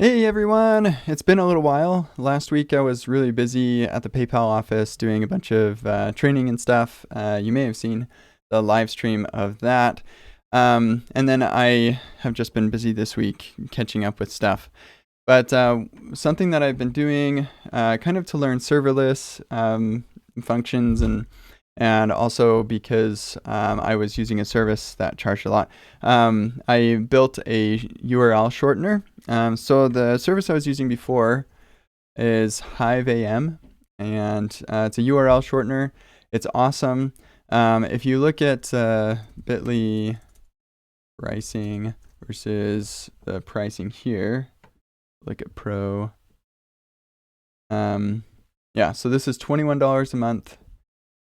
Hey everyone, it's been a little while. Last week I was really busy at the PayPal office doing a bunch of training and stuff. You may have seen the live stream of that. And then I have just been busy this week catching up with stuff. But something that I've been doing kind of to learn serverless functions and also because I was using a service that charged a lot, I built a URL shortener. So the service I was using before is HiveAM, and it's a URL shortener. It's awesome. If you look at bit.ly pricing versus the pricing here, look at Pro. Yeah, so this is $21 a month.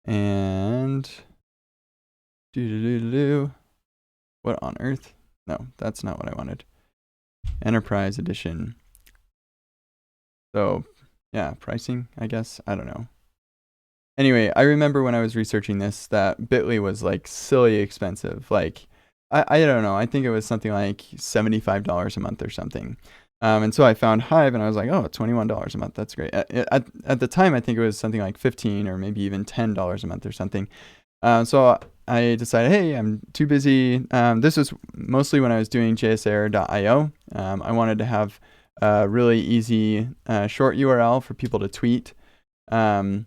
And what on earth? No, that's not what I wanted. Enterprise edition. So yeah, pricing, I guess. I don't know. Anyway, I remember when I was researching this that Bitly was like silly expensive. Like I don't know. I think it was something like $75 a month or something. And so I found Hive and I was like, oh, $21 a month. That's great. At the time, I think it was something like $15 or maybe even $10 a month or something. So I decided, hey, I'm too busy. This was mostly when I was doing jsair.io. I wanted to have a really easy short URL for people to tweet. And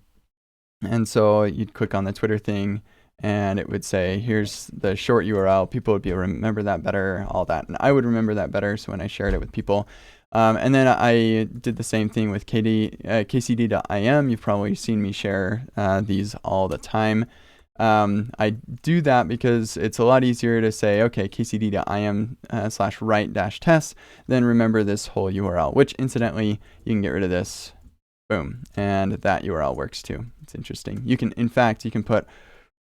so you'd click on the Twitter thing and it would say, here's the short URL. People would be able to remember that better, all that. And I would remember that better. So when I shared it with people, and then I did the same thing with kcd.im. You've probably seen me share these all the time. I do that because it's a lot easier to say, okay, kcd.im /write-test, then remember this whole URL, which incidentally, you can get rid of this. Boom. And that URL works too. It's interesting. You can, in fact, you can put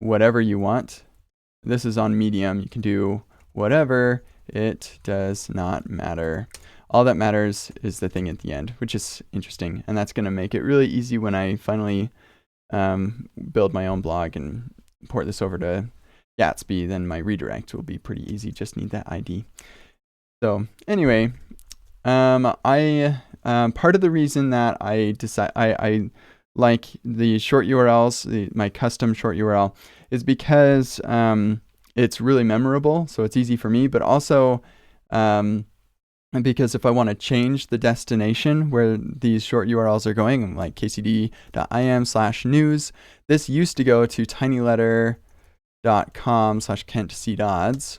whatever you want. This is on Medium. You can do whatever. It does not matter. All that matters is the thing at the end, which is interesting. And that's going to make it really easy when I finally build my own blog and port this over to Gatsby. Then my redirect will be pretty easy. Just need that ID. So anyway, I part of the reason that I like the short URLs, my custom short URL, is because it's really memorable, so it's easy for me, but also because if I want to change the destination where these short URLs are going, like kcd.im/news, this used to go to tinyletter.com/KentCDodds.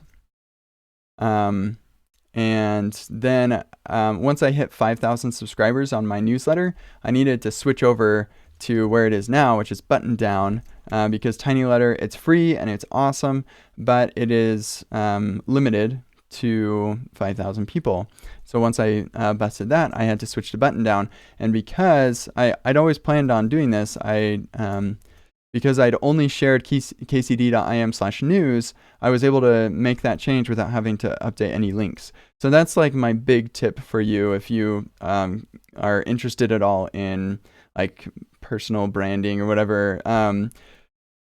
And then once I hit 5,000 subscribers on my newsletter, I needed to switch over to where it is now, which is button down, because TinyLetter, it's free and it's awesome, but it is limited to 5,000 people. So once I busted that, I had to switch to button down. And because I'd always planned on doing this, because I'd only shared kcd.im/news, I was able to make that change without having to update any links. So that's like my big tip for you if you are interested at all in like personal branding or whatever.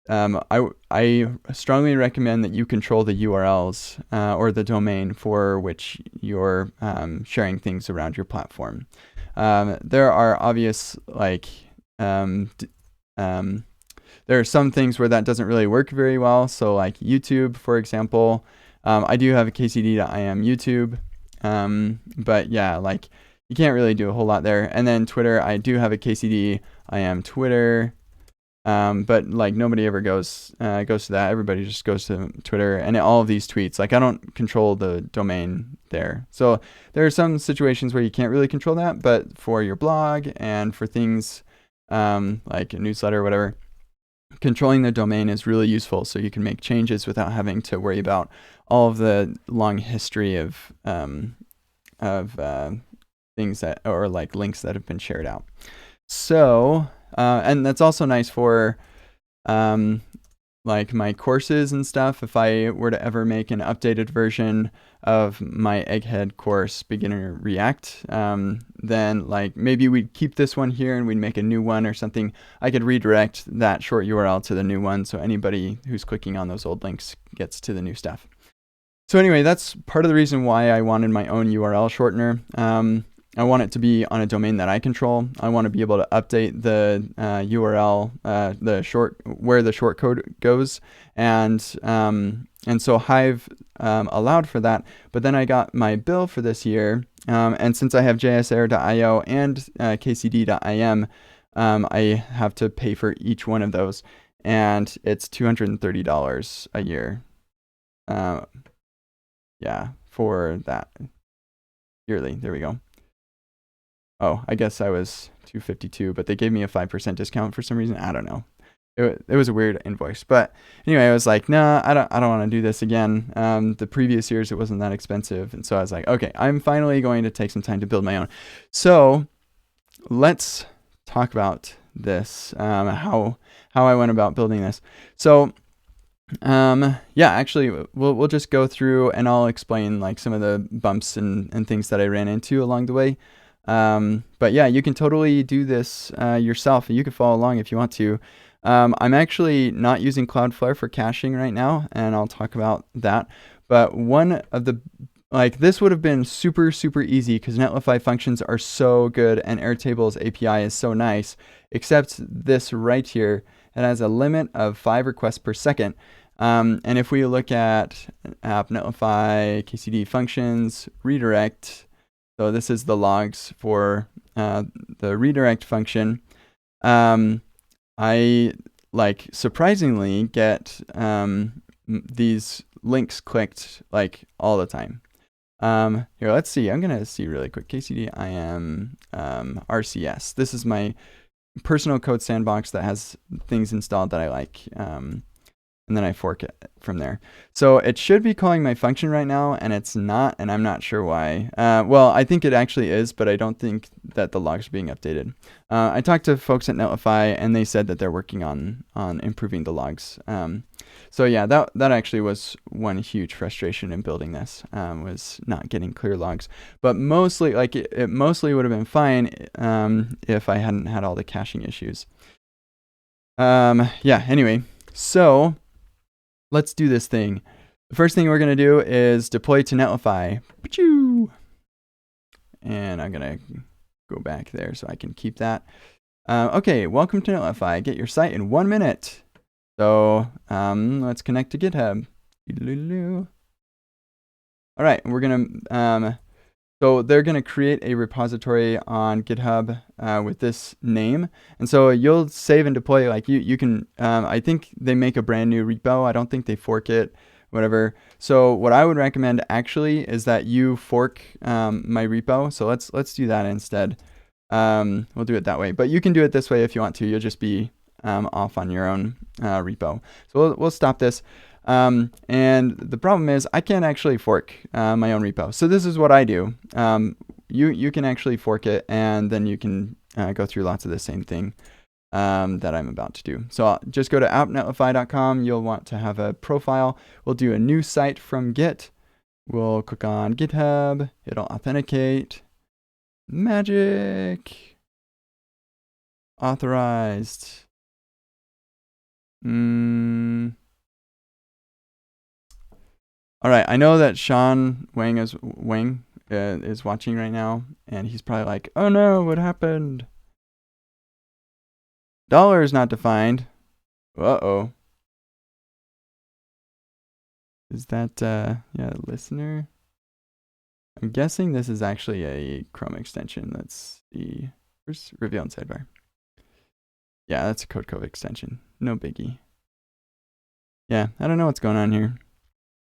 I strongly recommend that you control the URLs or the domain for which you're sharing things around your platform. There are obvious there are some things where that doesn't really work very well. So like YouTube, for example, I do have a kcd.im YouTube, but yeah, like you can't really do a whole lot there. And then Twitter, I do have a kcd.im Twitter, but like nobody ever goes to that. Everybody just goes to Twitter, and all of these tweets, like I don't control the domain there. So there are some situations where you can't really control that, but for your blog and for things like a newsletter or whatever, controlling the domain is really useful, so you can make changes without having to worry about all of the long history of things that, or like links that have been shared out. So, and that's also nice for like my courses and stuff. If I were to ever make an updated version of my Egghead course, Beginner React, then like maybe we'd keep this one here and we'd make a new one or something. I could redirect that short URL to the new one, so anybody who's clicking on those old links gets to the new stuff. So anyway, that's part of the reason why I wanted my own URL shortener. I want it to be on a domain that I control. I want to be able to update the URL, where the short code goes, and so Hive allowed for that. But then I got my bill for this year, and since I have jsair.io and kcd.im, I have to pay for each one of those, and it's $230 a year. Yeah, for that yearly. There we go. Oh, I guess I was $252, but they gave me a 5% discount for some reason. I don't know. It was a weird invoice, but anyway, I was like, nah, I don't want to do this again. The previous years it wasn't that expensive, and so I was like, okay, I'm finally going to take some time to build my own. So let's talk about this, how I went about building this. So yeah, actually, we'll just go through and I'll explain like some of the bumps and things that I ran into along the way. But yeah, you can totally do this yourself. You can follow along if you want to. I'm actually not using Cloudflare for caching right now, and I'll talk about that. But one of the this would have been super easy because Netlify functions are so good and Airtable's API is so nice, except this right here, it has a limit of 5 requests per second. And if we look at app Netlify KCD functions redirect, so this is the logs for the redirect function, I surprisingly get these links clicked like all the time. Here, let's see. I'm gonna see really quick. KCD IM RCS. This is my personal code sandbox that has things installed that I like. And then I fork it from there. So it should be calling my function right now, and it's not, and I'm not sure why. Well, I think it actually is, but I don't think that the logs are being updated. I talked to folks at Netlify, and they said that they're working on improving the logs. So yeah, that actually was one huge frustration in building this, was not getting clear logs. But mostly, it mostly would have been fine if I hadn't had all the caching issues. Yeah, anyway, so let's do this thing. The first thing we're going to do is deploy to Netlify. And I'm going to go back there so I can keep that. Okay, welcome to Netlify. Get your site in 1 minute. So let's connect to GitHub. All right, we're going to... So they're going to create a repository on GitHub with this name. And so you'll save and deploy, you can, I think they make a brand new repo. I don't think they fork it, whatever. So what I would recommend actually is that you fork my repo. So let's do that instead. We'll do it that way. But you can do it this way if you want to. You'll just be off on your own repo. So we'll stop this. And the problem is I can't actually fork my own repo. So this is what I do. You can actually fork it, and then you can go through lots of the same thing that I'm about to do. So I'll just go to appnetlify.com. You'll want to have a profile. We'll do a new site from Git. We'll click on GitHub. It'll authenticate. Magic. Authorized. All right, I know that Sean Wang is watching right now, and he's probably like, "Oh no, what happened? Dollar is not defined." Uh-oh. Is that yeah, listener? I'm guessing this is actually a Chrome extension. Let's see. Where's reveal in sidebar? Yeah, that's a code extension. No biggie. Yeah, I don't know what's going on here.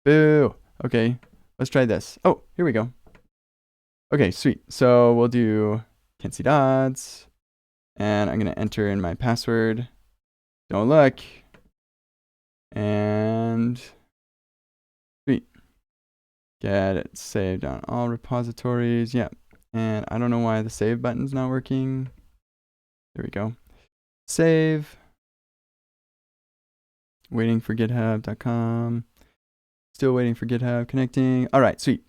Boo. Okay, let's try this. Oh, here we go. Okay, sweet. So we'll do can't see dots, and I'm gonna enter in my password. Don't look. And sweet. Get it saved on all repositories. Yep. And I don't know why the save button's not working. There we go. Save. Waiting for github.com. Still waiting for GitHub, connecting. All right, sweet.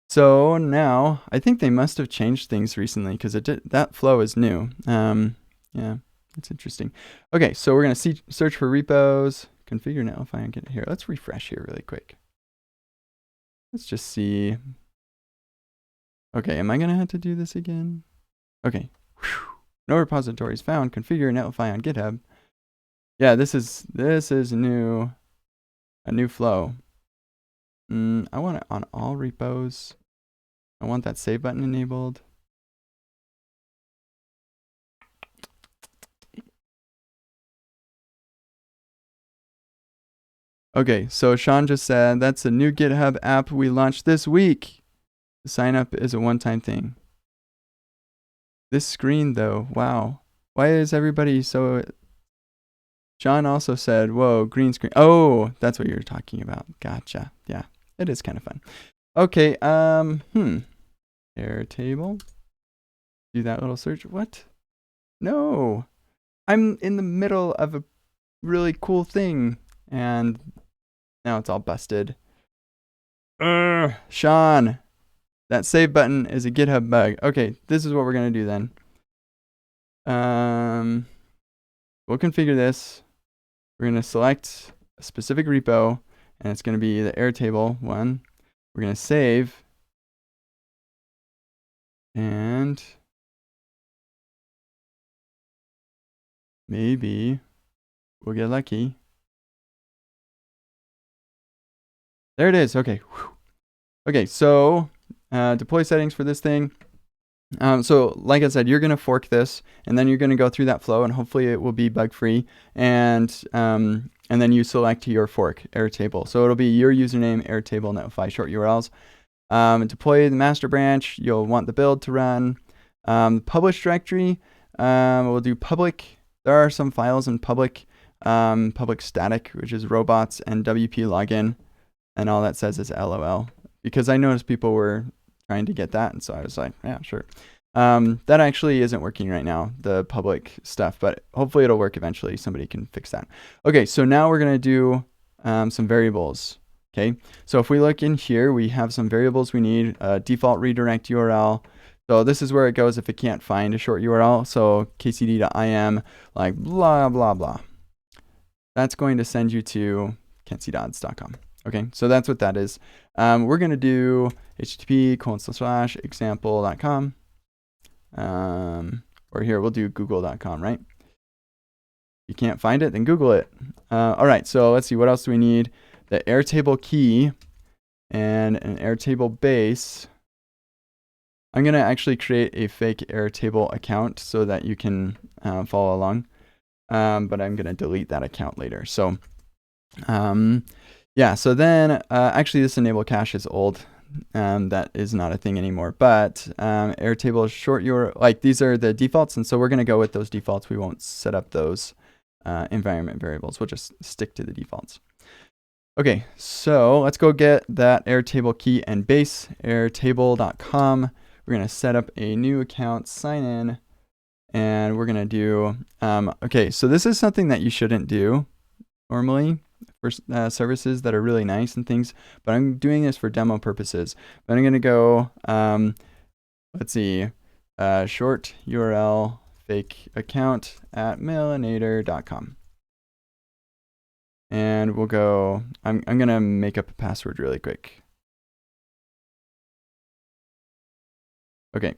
So now I think they must have changed things recently because that flow is new. Yeah, that's interesting. Okay, so we're gonna search for repos, configure Netlify, and get here. Let's refresh here really quick. Let's just see. Okay, am I gonna have to do this again? Okay. Whew. No repositories found. Configure Netlify on GitHub. Yeah, this is new. A new flow. I want it on all repos. I want that save button enabled. Okay, so Sean just said that's a new GitHub app we launched this week. The sign up is a one-time thing. This screen though, wow. Why is everybody so... Sean also said, whoa, green screen. Oh, that's what you're talking about. Gotcha. Yeah, it is kind of fun. Okay, Airtable. Do that little search. What? No. I'm in the middle of a really cool thing and now it's all busted. Sean, that save button is a GitHub bug. Okay, this is what we're gonna do then. We'll configure this. We're gonna select a specific repo, and it's gonna be the Airtable one. We're gonna save, and maybe we'll get lucky. There it is. Okay. Whew. Okay, so deploy settings for this thing. So like I said, you're going to fork this, and then you're going to go through that flow, and hopefully it will be bug-free. And then you select your fork, Airtable. So it'll be your username, Airtable, Netlify, short URLs. Deploy the master branch. You'll want the build to run. Publish directory, we'll do public. There are some files in public. Public static, which is robots, and WP login. And all that says is LOL. Because I noticed people were trying to get that, and so I was like, yeah, sure. That actually isn't working right now, the public stuff, but hopefully it'll work eventually. Somebody can fix that. Okay, so now we're gonna do some variables. Okay, so if we look in here, we have some variables we need. Default redirect URL. So this is where it goes if it can't find a short URL. So kcd.im, like blah blah blah. That's going to send you to kentcdodds.com. Okay, so that's what that is. We're going to do http://example.com. Or here, we'll do google.com, right? You can't find it, then Google it. All right, so let's see, what else do we need? The Airtable key and an Airtable base. I'm going to actually create a fake Airtable account so that you can follow along. But I'm going to delete that account later. So, yeah, so then actually this enable cache is old. That is not a thing anymore. But Airtable short URL, like these are the defaults. And so we're going to go with those defaults. We won't set up those environment variables. We'll just stick to the defaults. Okay, so let's go get that Airtable key and base, airtable.com. We're going to set up a new account, sign in, and we're going to do, okay, so this is something that you shouldn't do normally for services that are really nice and things, but I'm doing this for demo purposes. But I'm going to go, let's see, short URL fake account at mailinator.com. And we'll go, I'm going to make up a password really quick. Okay.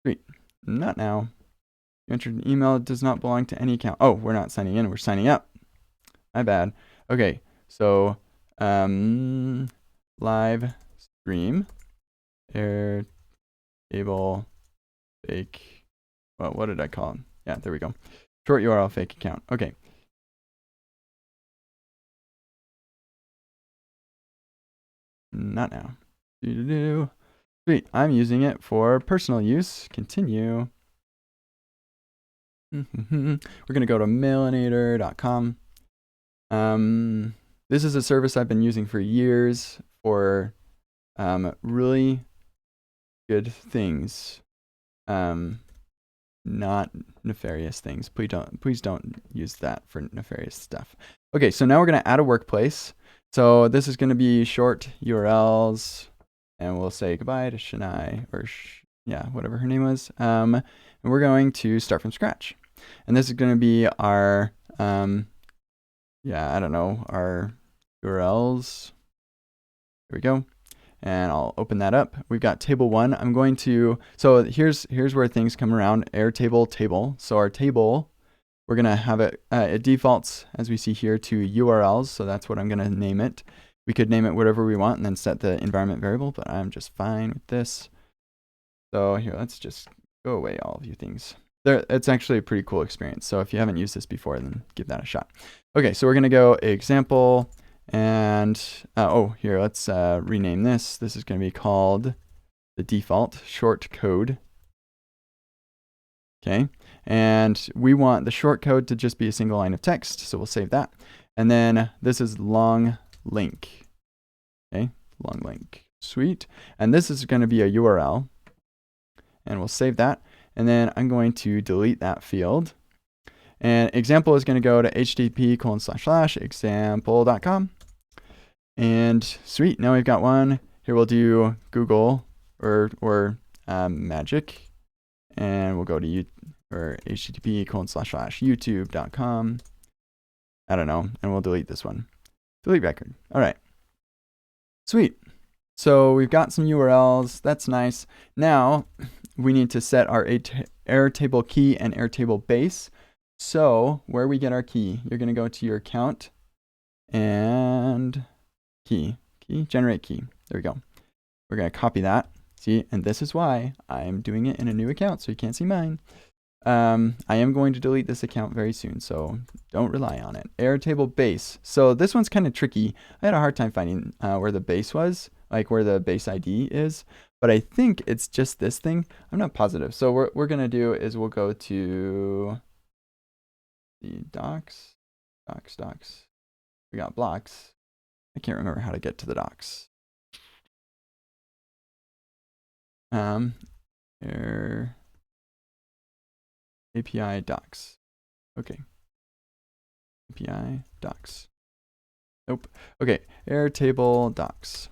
Sweet. Not now. You entered an email that does not belong to any account. Oh, we're not signing in, we're signing up. My bad. Okay, so live stream Airtable fake, well, what did I call it? Yeah, there we go. Short URL fake account. Okay. Not now. Sweet, I'm using it for personal use. Continue. We're gonna go to mailinator.com. This is a service I've been using for years for really good things, not nefarious things. Please don't use that for nefarious stuff. Okay, so now we're gonna add a workplace. So this is gonna be short URLs, and we'll say goodbye to Shania, or yeah, whatever her name was. And we're going to start from scratch. And this is gonna be our yeah, I don't know, our URLs. Here we go. and I'll open that up. We've got table 1. I'm going to, so here's where things come around. Airtable table. So our table, we're going to have it defaults, as we see here, to URLs. So that's what I'm going to name it. We could name it whatever we want and then set the environment variable, but I'm just fine with this. So here, let's just go away all of you things. It's actually a pretty cool experience. So if you haven't used this before, then give that a shot. Okay, so we're going to go example. And, oh, here, let's rename this. This is going to be called the default short code. Okay, and we want the short code to just be a single line of text, so we'll save that. And then this is long link. Okay, long link. Sweet. And this is going to be a URL, and we'll save that. And then I'm going to delete that field. And example is going to go to http://example.com. And sweet, now we've got one. Here we'll do Google or magic. And we'll go to http://youtube.com. I don't know, and we'll delete this one. Delete record. All right. Sweet. So we've got some URLs. That's nice. Now we need to set our Airtable key and Airtable base. So where we get our key, you're going to go to your account and key, generate key. There we go. We're going to copy that. See, and this is why I'm doing it in a new account, so you can't see mine. I am going to delete this account very soon, so don't rely on it. Airtable base. So this one's kind of tricky. I had a hard time finding where the base was, like where the base ID is, but I think it's just this thing. I'm not positive. So what we're going to do is we'll go to the docs. We got blocks. I can't remember how to get to the docs. API docs. Okay. API docs. Nope. Okay. Airtable docs.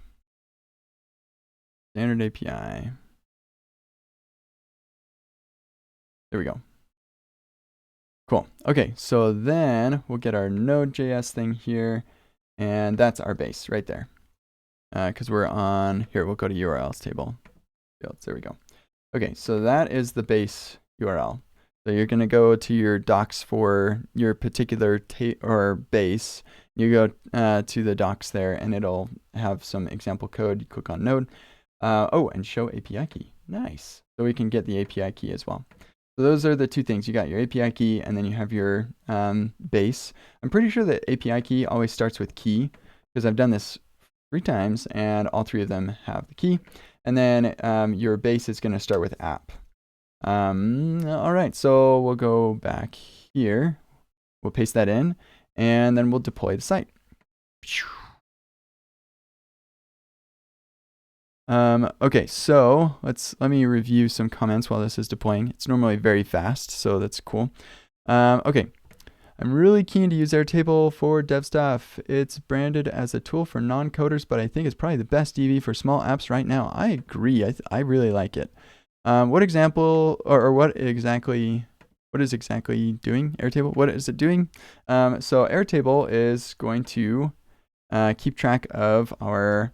Standard API. There we go. Cool. Okay. So then we'll get our Node.js thing here. And that's our base right there. Because we're on, here, we'll go to URLs table. There we go. Okay, so that is the base URL. So you're going to go to your docs for your particular base. You go to the docs there, and it'll have some example code. You click on Node. Oh, and show API key. Nice. So we can get the API key as well. So those are the two things. You got your API key, and then you have your base. I'm pretty sure that API key always starts with key, because I've done this 3 times, and all 3 of them have the key. And then your base is going to start with app. All right, so we'll go back here. We'll paste that in, and then we'll deploy the site. Okay, so let me review some comments while this is deploying. It's normally very fast, so that's cool. Okay. I'm really keen to use Airtable for dev stuff. It's branded as a tool for non-coders, but I think it's probably the best DB for small apps right now. I agree. I really like it. What example or what is exactly doing Airtable? What is it doing? So Airtable is going to keep track of our.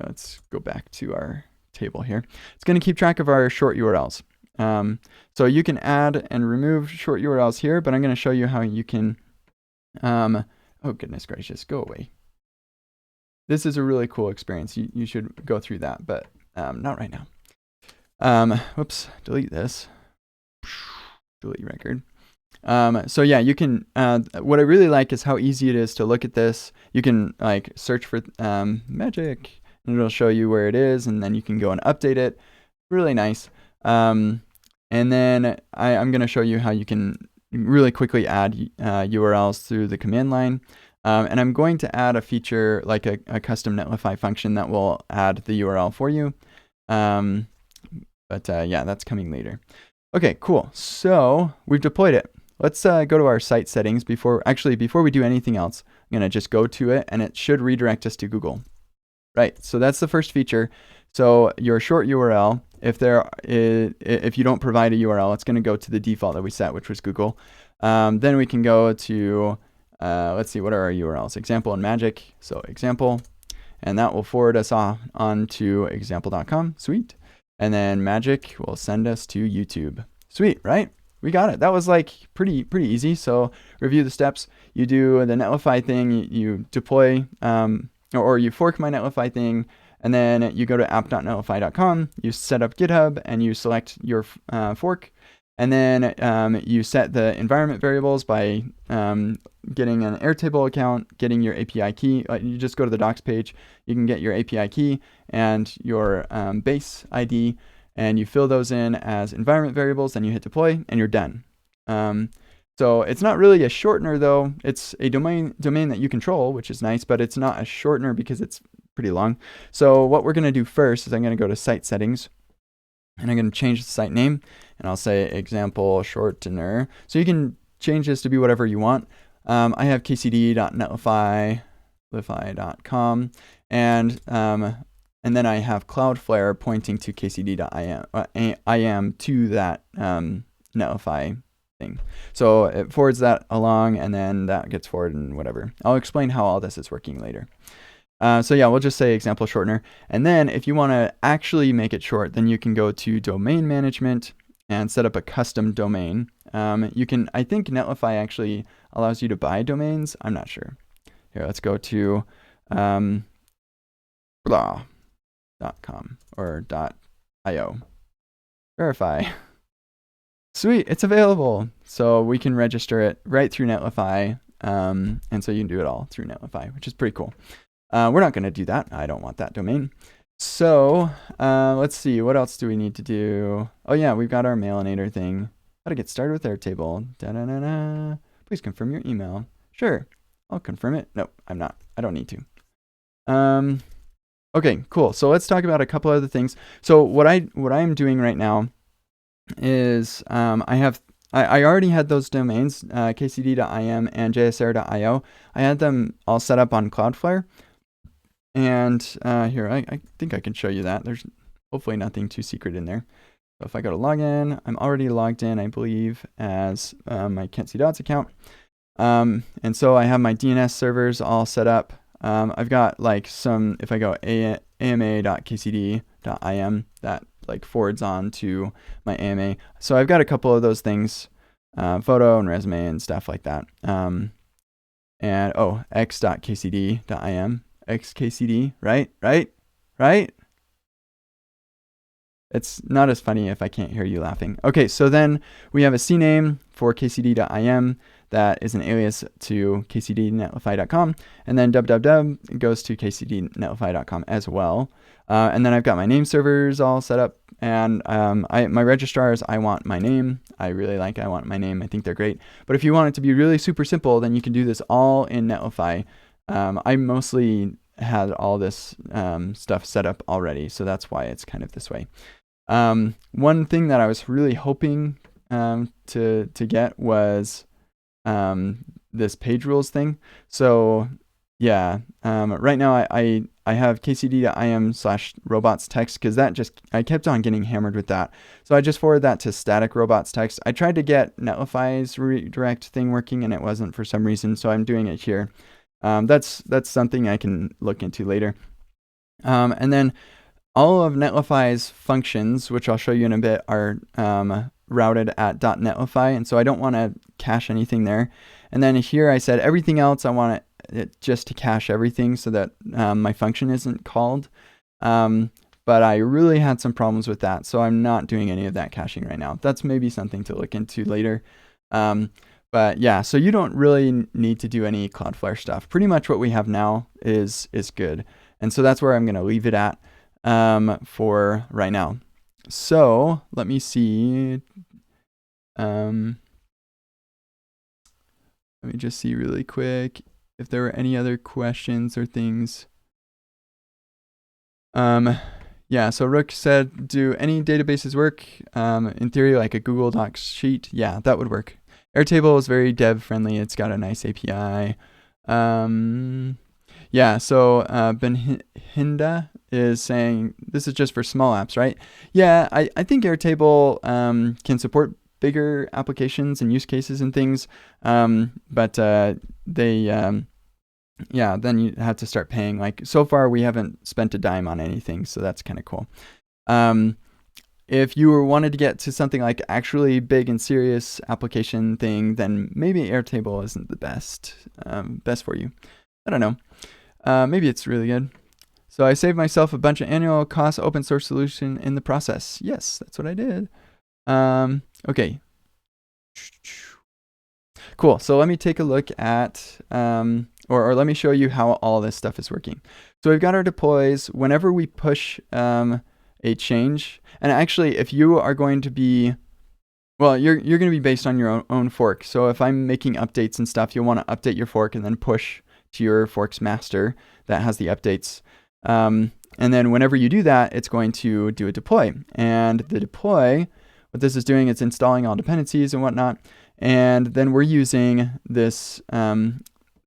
Let's go back to our table here. It's going to keep track of our short URLs. So you can add and remove short URLs here, but I'm going to show you how you can, oh goodness gracious, go away. This is a really cool experience. You should go through that, but not right now. Whoops, delete this. Delete record. So yeah, you can, what I really like is how easy it is to look at this. You can like search for magic, and it'll show you where it is, and then you can go and update it. Really nice. And then I'm going to show you how you can really quickly add URLs through the command line. And I'm going to add a feature like a custom Netlify function that will add the URL for you. Yeah, that's coming later. Okay, cool. So we've deployed it. Let's go to our site settings before we do anything else. I'm going to just go to it, and it should redirect us to Google. Right, so that's the first feature. So your short URL, if you don't provide a URL, it's going to go to the default that we set, which was Google. Then we can go to, let's see, what are our URLs? Example and magic. So example, and that will forward us on to example.com. Sweet. And then magic will send us to YouTube. Sweet, right? We got it. That was like pretty easy. So review the steps. You do the Netlify thing, you deploy, or you fork my Netlify thing, and then you go to app.netlify.com, you set up GitHub, and you select your fork. And then you set the environment variables by getting an Airtable account, getting your API key. You just go to the docs page, you can get your API key and your base ID, and you fill those in as environment variables, then you hit deploy, and you're done. So it's not really a shortener though. It's a domain that you control, which is nice, but it's not a shortener because it's pretty long. So what we're gonna do first is I'm gonna go to site settings, and I'm gonna change the site name, and I'll say example shortener. So you can change this to be whatever you want. I have kcd.netlify.com, and then I have Cloudflare pointing to kcd.im to that Netlify thing. So it forwards that along, and then that gets forwarded and whatever. I'll explain how all this is working later. So yeah, we'll just say example shortener. And then if you want to actually make it short, then you can go to domain management and set up a custom domain. You can, I think Netlify actually allows you to buy domains. I'm not sure. Here, let's go to blah.com or .io. Verify. Sweet, it's available. So we can register it right through Netlify. And so you can do it all through Netlify, which is pretty cool. We're not going to do that. I don't want that domain. So let's see. What else do we need to do? Oh, yeah, we've got our Mailinator thing. How to get started with Airtable. Da-da-da-da. Please confirm your email. Sure, I'll confirm it. No, I'm not. I don't need to. Okay, cool. So let's talk about a couple other things. So what I'm doing right now is I already had those domains, kcd.im and jsr.io. I had them all set up on Cloudflare. And here, I think I can show you that. There's hopefully nothing too secret in there. So if I go to login, I'm already logged in, I believe, as my Kent C. Dodds account. And so I have my DNS servers all set up. I've got like some, if I go ama.kcd.im, that like forwards on to my AMA. So I've got a couple of those things, photo and resume and stuff like that. And x.kcd.im, xkcd, right? It's not as funny if I can't hear you laughing. Okay, so then we have a CNAME for kcd.im that is an alias to kcdnetlify.com, and then www goes to kcdnetlify.com as well. And then I've got my name servers all set up, and my registrars, I want my name. I want my name. I think they're great. But if you want it to be really super simple, then you can do this all in Netlify. I mostly had all this stuff set up already, so that's why it's kind of this way. One thing that I was really hoping to get was this page rules thing. So yeah, right now I have kcd.im/robots text because I kept on getting hammered with that. So I just forwarded that to static robots text. I tried to get Netlify's redirect thing working and it wasn't for some reason, so I'm doing it here. That's something I can look into later. And then all of Netlify's functions, which I'll show you in a bit, are routed at .netlify, and so I don't want to cache anything there. And then here I said everything else I want it just to cache everything so that my function isn't called. But I really had some problems with that, so I'm not doing any of that caching right now. That's maybe something to look into later. But yeah, so you don't really need to do any Cloudflare stuff. Pretty much what we have now is good. And so that's where I'm going to leave it at for right now. So let me see. Let me just see really quick if there were any other questions or things. Yeah, so Rook said, do any databases work? In theory, like a Google Docs sheet. Yeah, that would work. Airtable is very dev friendly. It's got a nice API. Yeah, so Benhinda is saying this is just for small apps, right? Yeah, I think Airtable can support bigger applications and use cases and things, but they yeah, then you have to start paying. Like so far, we haven't spent a dime on anything, so that's kind of cool. If you wanted to get to something like actually big and serious application thing, then maybe Airtable isn't the best for you. I don't know. Maybe it's really good. So I saved myself a bunch of annual cost open source solution in the process. Yes, that's what I did. Okay. Cool. So let me take a look at, or let me show you how all this stuff is working. So we've got our deploys. Whenever we push a change, and actually, if you are going to be, well, you're going to be based on your own fork. So if I'm making updates and stuff, you'll want to update your fork and then push to your fork's master that has the updates. And then whenever you do that, it's going to do a deploy. And the deploy, what this is doing, it's installing all dependencies and whatnot. And then we're using this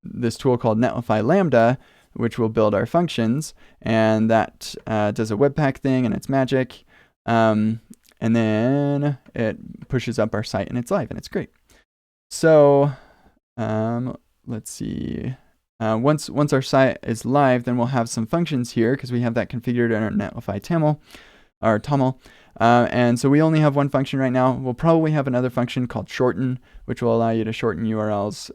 this tool called Netlify Lambda, which will build our functions. And that does a Webpack thing, and it's magic. And then it pushes up our site, and it's live, and it's great. So let's see. Once our site is live, then we'll have some functions here because we have that configured in our Netlify TOML. And so we only have one function right now. We'll probably have another function called shorten, which will allow you to shorten URLs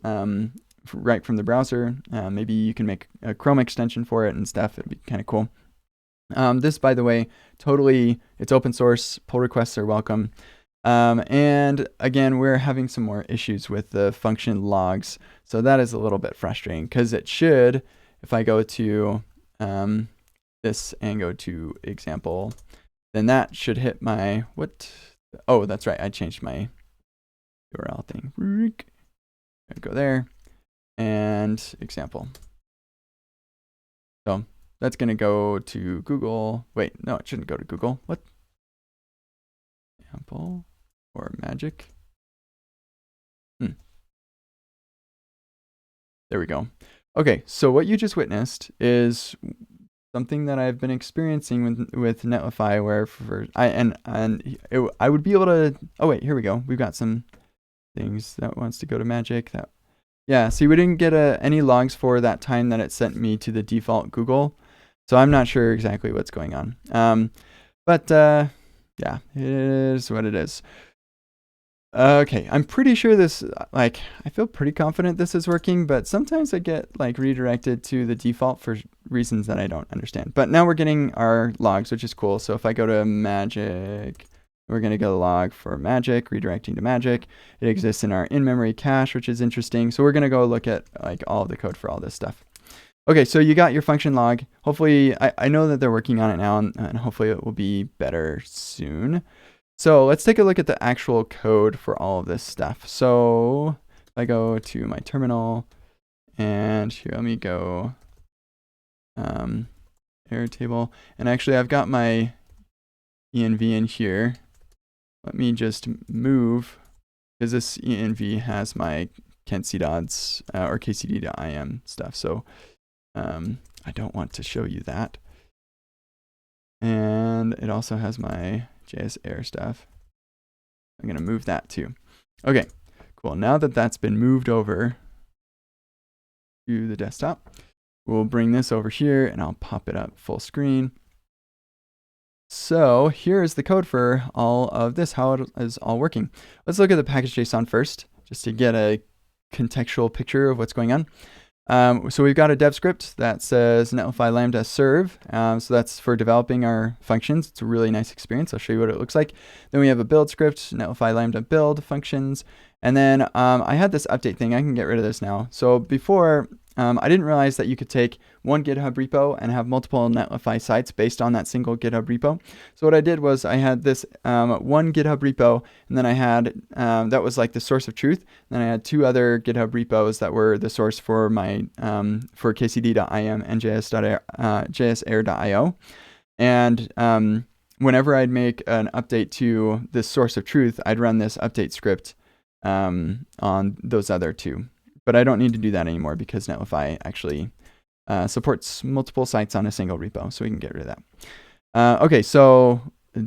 right from the browser. Maybe you can make a Chrome extension for it and stuff. It'd be kind of cool. This, by the way, totally, it's open source. Pull requests are welcome. And again, we're having some more issues with the function logs. So that is a little bit frustrating because it should, if I go to this and go to example, then that should hit my, what? Oh, that's right. I changed my URL thing. Go there and example. So that's going to go to Google. Wait, no, it shouldn't go to Google. What? Example or magic. There we go. Okay, so what you just witnessed is something that I've been experiencing with Netlify, where I would be able to. Oh wait, here we go. We've got some things that wants to go to magic. Yeah. See, we didn't get any logs for that time that it sent me to the default Google, so I'm not sure exactly what's going on. But yeah, it is what it is. Okay, I'm pretty sure this, I feel pretty confident this is working, but sometimes I get redirected to the default for reasons that I don't understand. But now we're getting our logs, which is cool. So if I go to magic, we're going to get a log for magic, redirecting to magic. It exists in our in-memory cache, which is interesting. So we're going to go look at all of the code for all this stuff. Okay, so you got your function log. Hopefully, I know that they're working on it now, and hopefully it will be better soon. So let's take a look at the actual code for all of this stuff. So if I go to my terminal, and here, let me go Airtable. And actually, I've got my env in here. Let me just move, because this env has my kentcdods or kcd.im stuff. So I don't want to show you that. And it also has my JSAir stuff. I'm going to move that too. Okay, cool. Now that that's been moved over to the desktop, we'll bring this over here and I'll pop it up full screen. So here is the code for all of this, how it is all working. Let's look at the package.json first, just to get a contextual picture of what's going on. So we've got a dev script that says Netlify Lambda serve. So that's for developing our functions. It's a really nice experience. I'll show you what it looks like. Then we have a build script, Netlify Lambda build functions. And then I had this update thing. I can get rid of this now. So before, I didn't realize that you could take one GitHub repo and have multiple Netlify sites based on that single GitHub repo. So what I did was I had this one GitHub repo, and then I had, that was like the source of truth. And then I had two other GitHub repos that were the source for my, for kcd.im and jsair.io. And whenever I'd make an update to this source of truth, I'd run this update script on those other two. But I don't need to do that anymore because Netlify actually supports multiple sites on a single repo, so we can get rid of that. Okay, so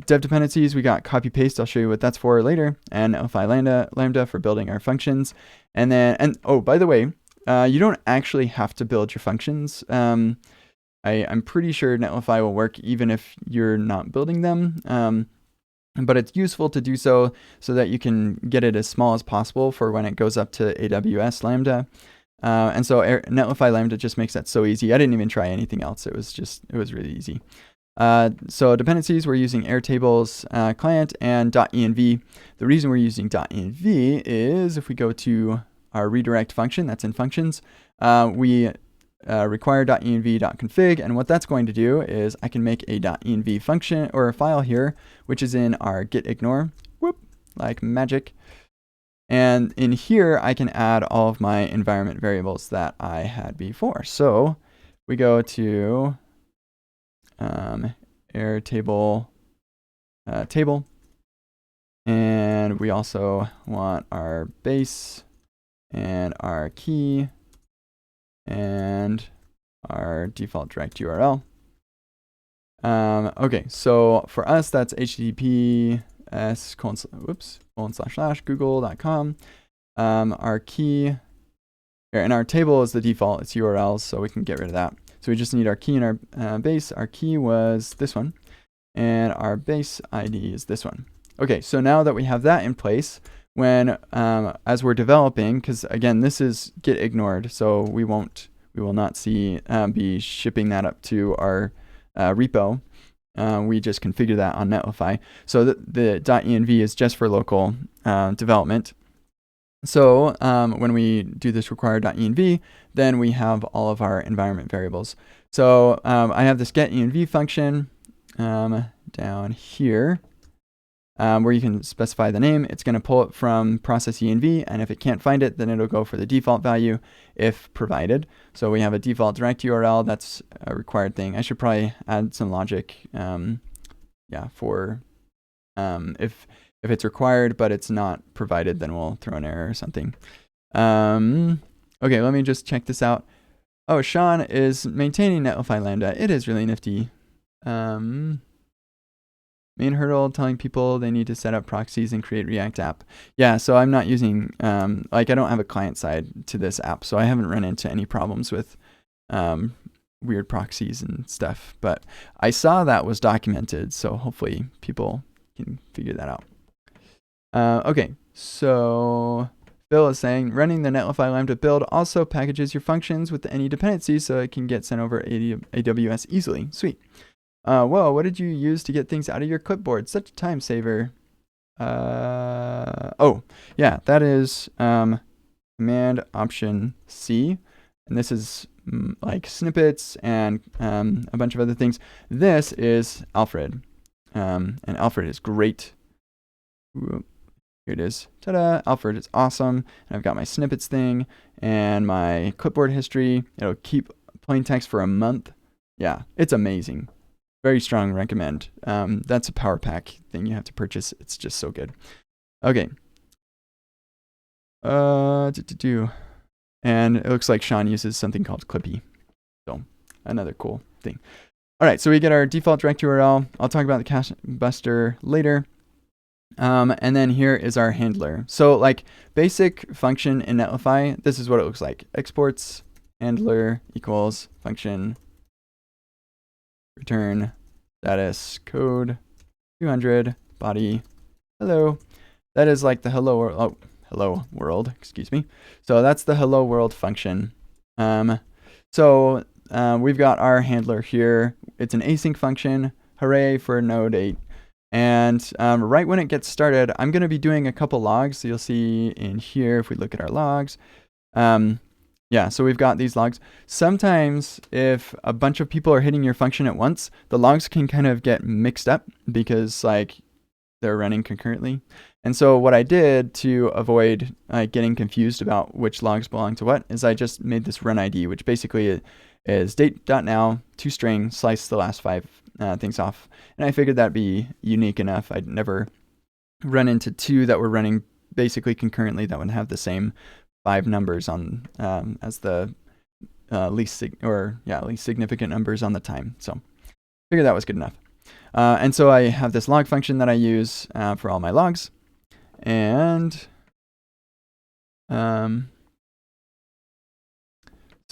dev dependencies, we got copy paste. I'll show you what that's for later, and Netlify Lambda for building our functions. And then, oh, by the way, You don't actually have to build your functions. I'm pretty sure Netlify will work even if you're not building them. But it's useful to do so that you can get it as small as possible for when it goes up to AWS Lambda. And so Netlify Lambda just makes that so easy. I didn't even try anything else. It was really easy. So dependencies, we're using Airtable's client and .env. The reason we're using .env is if we go to our redirect function that's in functions, we require .env.config, and what that's going to do is I can make a .env function or a file here, which is in our git ignore, whoop, like magic. And in here, I can add all of my environment variables that I had before. So we go to Airtable table, and we also want our base and our key and our default direct URL. Okay, so for us, that's https://google.com. Our key, and our table is the default, it's URLs, so we can get rid of that. So we just need our key and our base. Our key was this one, and our base ID is this one. Okay, so now that we have that in place, when as we're developing, because again, this is git ignored, so we will not be shipping that up to our repo. We just configure that on Netlify. So the .env is just for local development. So when we do this require .env, then we have all of our environment variables. So I have this getEnv function down here where you can specify the name. It's going to pull it from process env, and if it can't find it, then it'll go for the default value if provided. So we have a default direct URL. That's a required thing. I should probably add some logic for if it's required, but it's not provided, then we'll throw an error or something. Okay, let me just check this out. Oh, Sean is maintaining Netlify Lambda. It is really nifty. Main hurdle, telling people they need to set up proxies and create React app. Yeah, so I'm not using, I don't have a client side to this app, so I haven't run into any problems with weird proxies and stuff. But I saw that was documented, so hopefully people can figure that out. Okay, so Phil is saying, running the Netlify Lambda build also packages your functions with any dependencies so it can get sent over AWS easily. Sweet. Whoa, what did you use to get things out of your clipboard? Such a time saver. Oh, yeah, that is Command Option C. And this is like snippets and a bunch of other things. This is Alfred. And Alfred is great. Here it is. Ta-da! Alfred is awesome. And I've got my snippets thing and my clipboard history. It'll keep plain text for a month. Yeah, it's amazing. Very strong recommend. That's a power pack thing you have to purchase. It's just so good. Okay. And it looks like Sean uses something called Clippy. So another cool thing. All right, so we get our default direct URL. I'll talk about the cache buster later. And then here is our handler. So like basic function in Netlify, this is what it looks like. Exports handler equals function return status code 200 body hello. That is like the hello world, excuse me. So that's the hello world function. So we've got our handler here. It's an async function. Hooray for node 8. And right when it gets started, I'm going to be doing a couple logs. So you'll see in here, if we look at our logs, yeah, so we've got these logs. Sometimes if a bunch of people are hitting your function at once, the logs can kind of get mixed up because like they're running concurrently. And so what I did to avoid getting confused about which logs belong to what is I just made this run ID, which basically is date.now, toString, slice the last 5 things off. And I figured that'd be unique enough. I'd never run into 2 that were running basically concurrently that would have the same 5 numbers on as the least significant numbers on the time. So figured that was good enough. And so I have this log function that I use for all my logs. And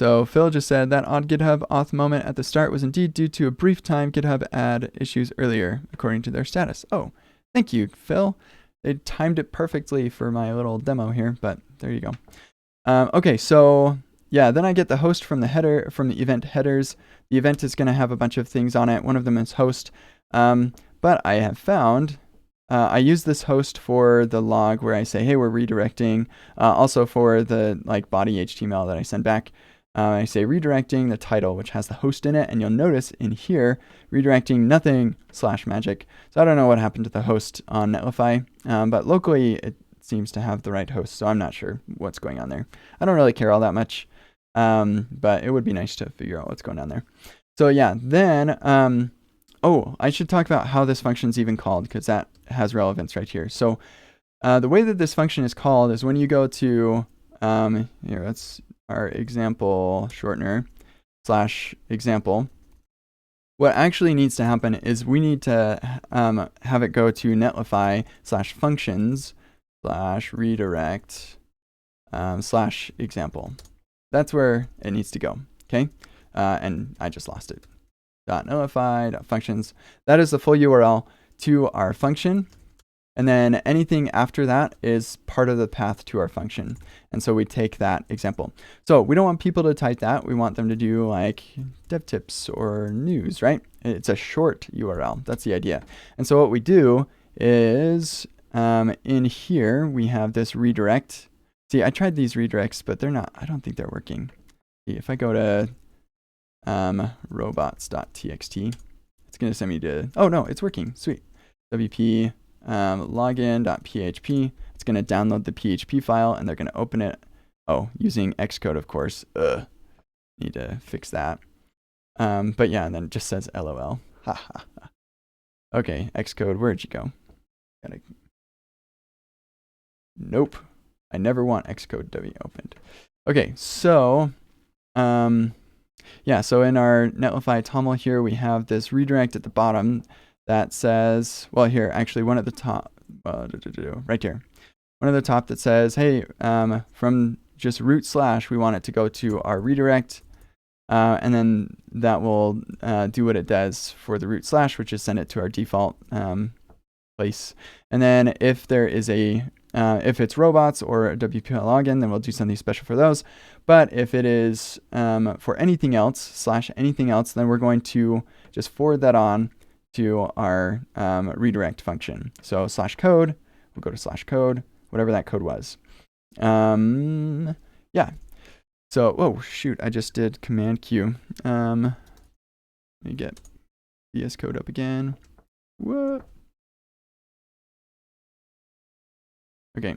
So Phil just said that odd GitHub auth moment at the start was indeed due to a brief time GitHub ad issues earlier, according to their status. Oh, thank you, Phil. They timed it perfectly for my little demo here, but there you go. Okay, so yeah, then I get the host from the header, from the event headers. The event is going to have a bunch of things on it. One of them is host. But I have found, I use this host for the log where I say, hey, we're redirecting. Also for the body HTML that I send back. I say redirecting the title, which has the host in it. And you'll notice in here, redirecting nothing /magic. So I don't know what happened to the host on Netlify, but locally it seems to have the right host. So I'm not sure what's going on there. I don't really care all that much, but it would be nice to figure out what's going on there. So yeah, then, oh, I should talk about how this function is even called, because that has relevance right here. So the way that this function is called is when you go to, here, that's our example shortener /example. What actually needs to happen is we need to have it go to netlify /functions /redirect /example. That's where it needs to go, okay? And I just lost it. .netlify.functions. That is the full URL to our function. And then anything after that is part of the path to our function. And so we take that example. So we don't want people to type that. We want them to do like dev tips or news, right? It's a short URL. That's the idea. And so what we do is in here, we have this redirect. See, I tried these redirects, but they're not, I don't think they're working. See, if I go to robots.txt, it's going to send me to, oh no, it's working. Sweet. WP login.php. It's going to download the PHP file and they're going to open it. Oh, using Xcode, of course. Need to fix that. But yeah, and then it just says LOL. Ha ha ha. Okay, Xcode, where'd you go? Nope. I never want Xcode to be opened. Okay, so yeah, so in our Netlify TOML here, we have this redirect at the bottom that says, well, here, actually one at the top, right here. One at the top that says, hey, from just root / we want it to go to our redirect. And then that will do what it does for the root /, which is send it to our default place. And then if there is a, if it's robots or a WP login, then we'll do something special for those. But if it is for anything else / anything else, then we're going to just forward that on to our redirect function. So /code, we'll go to /code, whatever that code was. Yeah. So, oh shoot, I just did Command Q. Let me get VS Code up again. What? Okay.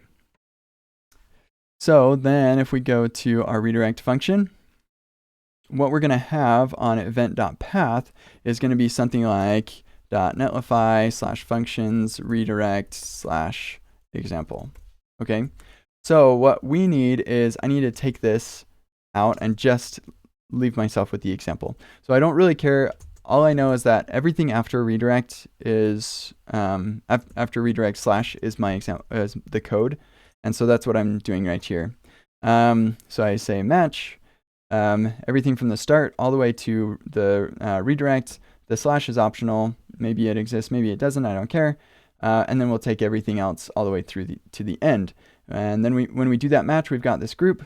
So then if we go to our redirect function, what we're going to have on event.path is going to be something like .netlify /functions redirect /example. Okay. So what we need is I need to take this out and just leave myself with the example. So I don't really care. All I know is that everything after redirect is after redirect / is my example, is the code. And so that's what I'm doing right here. So I say match everything from the start all the way to the redirect. The / is optional. Maybe it exists, maybe it doesn't, I don't care. And then we'll take everything else all the way through to the end. And then when we do that match, we've got this group.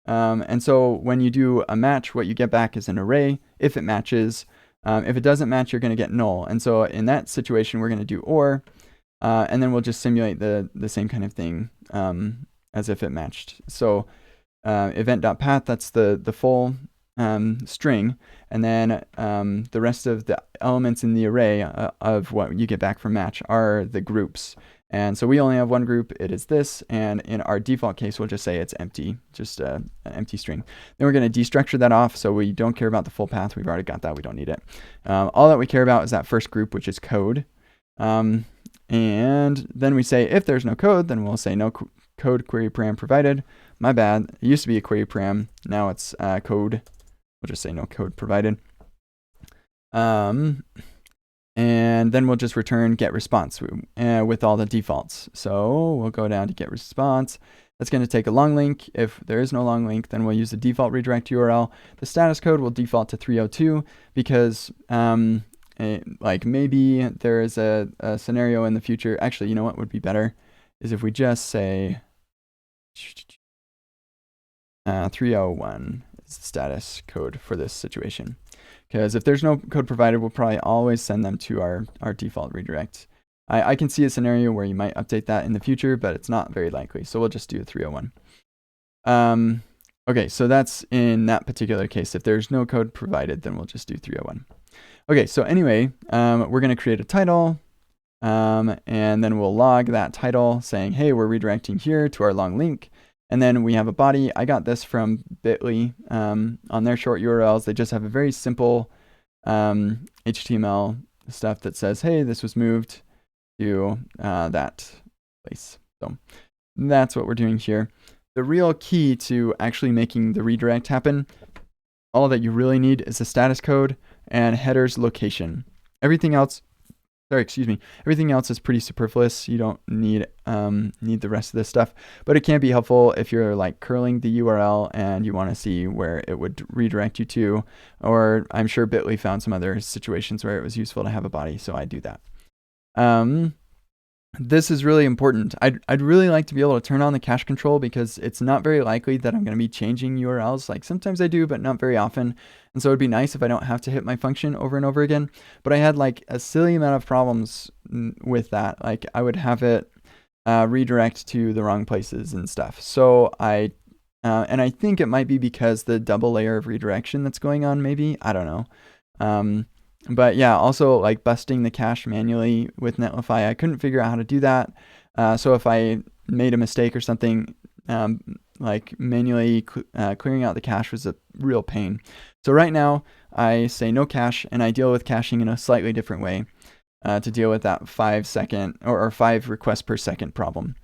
And so when you do a match, what you get back is an array if it matches. If it doesn't match, you're going to get null. And so in that situation, we're going to do or, and then we'll just simulate the same kind of thing as if it matched. So event.path, that's the full string, and then the rest of the elements in the array of what you get back from match are the groups. And so we only have one group, it is this, and in our default case, we'll just say it's empty, just an empty string. Then we're going to destructure that off, so we don't care about the full path. We've already got that, we don't need it. All that we care about is that first group, which is code. And then we say if there's no code, then we'll say no code query param provided. My bad, it used to be a query param, now it's code. We'll just say no code provided. And then we'll just return get response with all the defaults. So we'll go down to get response. That's going to take a long link. If there is no long link, then we'll use the default redirect URL. The status code will default to 302 because like maybe there is a scenario in the future. Actually, you know what would be better is if we just say 301 is the status code for this situation. Because if there's no code provided, we'll probably always send them to our default redirect. I can see a scenario where you might update that in the future, but it's not very likely. So we'll just do 301. Okay, so that's in that particular case. If there's no code provided, then we'll just do 301. Okay, so anyway, we're going to create a title, and then we'll log that title saying, hey, we're redirecting here to our long link. And then we have a body. I got this from Bitly on their short URLs. They just have a very simple HTML stuff that says, hey, this was moved to that place. So that's what we're doing here. The real key to actually making the redirect happen, all that you really need is a status code and header's location. Everything else is pretty superfluous. You don't need the rest of this stuff, but it can be helpful if you're like curling the URL and you want to see where it would redirect you to, or I'm sure Bitly found some other situations where it was useful to have a body, so I do that. This is really important. I'd really like to be able to turn on the cache control because it's not very likely that I'm going to be changing URLs. Like sometimes I do, but not very often. And so it'd be nice if I don't have to hit my function over and over again. But I had like a silly amount of problems with that. Like I would have it redirect to the wrong places and stuff. So and I think it might be because the double layer of redirection that's going on, maybe. I don't know. But yeah, also like busting the cache manually with Netlify, I couldn't figure out how to do that. So if I made a mistake or something, like manually clearing out the cache was a real pain. So right now I say no cache, and I deal with caching in a slightly different way to deal with that 5 second or 5 requests per second problem.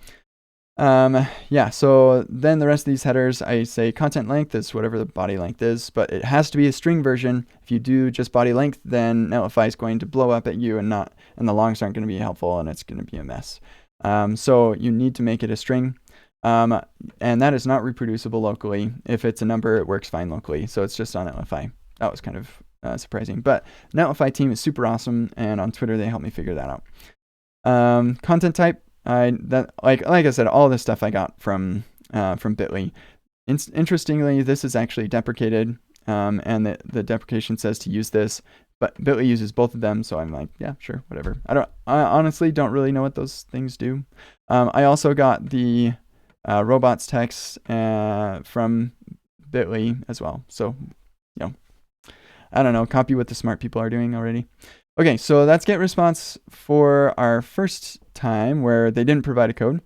Yeah, so then the rest of these headers, I say content length is whatever the body length is, but it has to be a string version. If you do just body length, then Netlify is going to blow up at you and the longs aren't going to be helpful and it's going to be a mess. So you need to make it a string. And that is not reproducible locally. If it's a number, it works fine locally. So it's just on Netlify. That was kind of surprising, but Netlify team is super awesome. And on Twitter, they helped me figure that out. Content type. Like I said, all this stuff I got from Bitly. Interestingly, this is actually deprecated, and the deprecation says to use this, but Bitly uses both of them, so I'm like, yeah, sure, whatever. I honestly don't really know what those things do. I also got the robots text from Bitly as well, so I don't know, copy what the smart people are doing already. Okay, so that's get response for our first time where they didn't provide a code.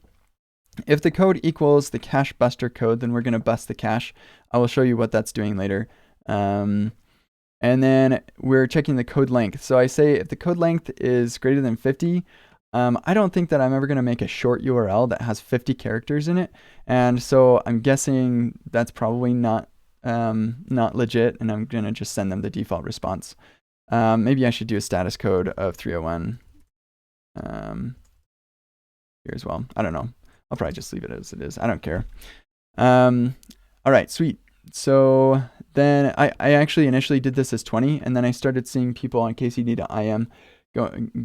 If the code equals the cache buster code, then we're going to bust the cache. I will show you what that's doing later. And then we're checking the code length. So I say if the code length is greater than 50, I don't think that I'm ever going to make a short URL that has 50 characters in it. And so I'm guessing that's probably not legit, and I'm going to just send them the default response. Maybe I should do a status code of 301 here as well. I don't know. I'll probably just leave it as it is. I don't care. All right, sweet. So then I actually initially did this as 20, and then I started seeing people on KCD.im